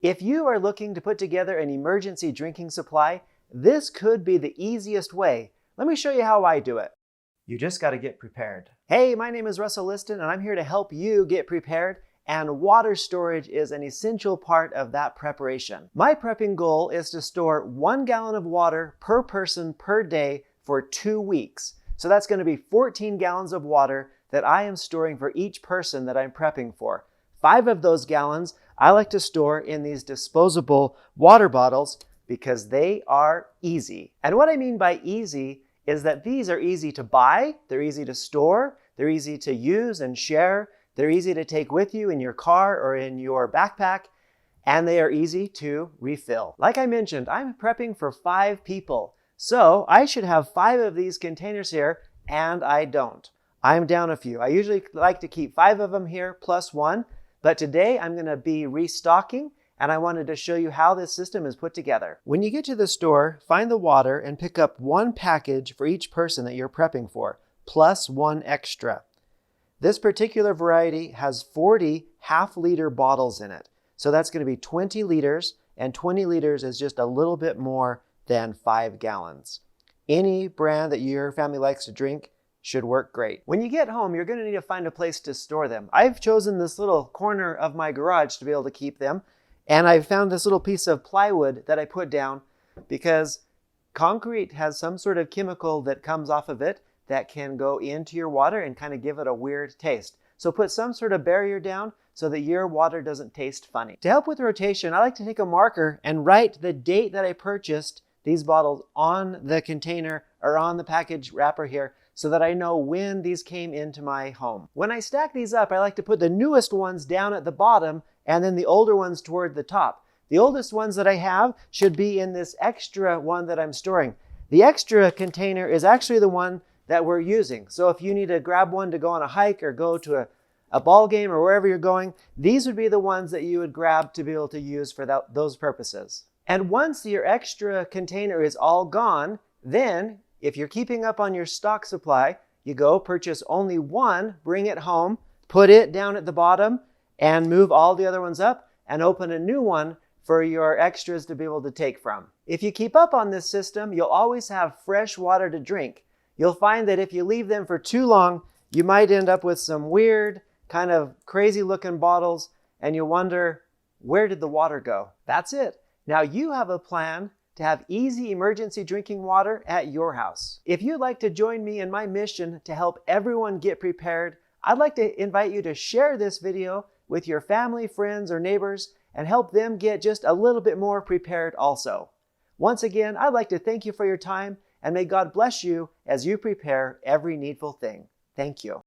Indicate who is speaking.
Speaker 1: If you are looking to put together an emergency drinking supply, this could be the easiest way. Let me show you how I do it. You just got to get prepared. Hey, my name is Russell Liston, and I'm here to help you get prepared, and water storage is an essential part of that preparation. My prepping goal is to store 1 gallon of water per person per day for 2 weeks. So that's going to be 14 gallons of water that I am storing for each person that I'm prepping for. 5 of those gallons I like to store in these disposable water bottles because they are easy. And what I mean by easy is that these are easy to buy, they're easy to store, they're easy to use and share, they're easy to take with you in your car or in your backpack, and they are easy to refill. Like I mentioned, I'm prepping for 5 people, so I should have 5 of these containers here, and I don't. I'm down a few. I usually like to keep 5 of them here plus 1, but today I'm going to be restocking, and I wanted to show you how this system is put together. When you get to the store, find the water and pick up 1 package for each person that you're prepping for, plus 1 extra. This particular variety has 40 half-liter bottles in it. So that's going to be 20 liters, and 20 liters is just a little bit more than 5 gallons. Any brand that your family likes to drink should work great. When you get home, you're going to need to find a place to store them. I've chosen this little corner of my garage to be able to keep them. And I found this little piece of plywood that I put down because concrete has some sort of chemical that comes off of it that can go into your water and kind of give it a weird taste. So put some sort of barrier down so that your water doesn't taste funny. To help with rotation, I like to take a marker and write the date that I purchased these bottles on the container or on the package wrapper here so that I know when these came into my home. When I stack these up, I like to put the newest ones down at the bottom and then the older ones toward the top. The oldest ones that I have should be in this extra one that I'm storing. The extra container is actually the one that we're using. So if you need to grab one to go on a hike or go to a ball game or wherever you're going, these would be the ones that you would grab to be able to use for those purposes. And once your extra container is all gone, then if you're keeping up on your stock supply, you go purchase only 1, bring it home, put it down at the bottom, and move all the other ones up and open a new one for your extras to be able to take from. If you keep up on this system, you'll always have fresh water to drink. You'll find that if you leave them for too long, you might end up with some weird, kind of crazy looking bottles, and you'll wonder, where did the water go? That's it. Now you have a plan to have easy emergency drinking water at your house. If you'd like to join me in my mission to help everyone get prepared, I'd like to invite you to share this video with your family, friends, or neighbors and help them get just a little bit more prepared also. Once again, I'd like to thank you for your time, and may God bless you as you prepare every needful thing. Thank you.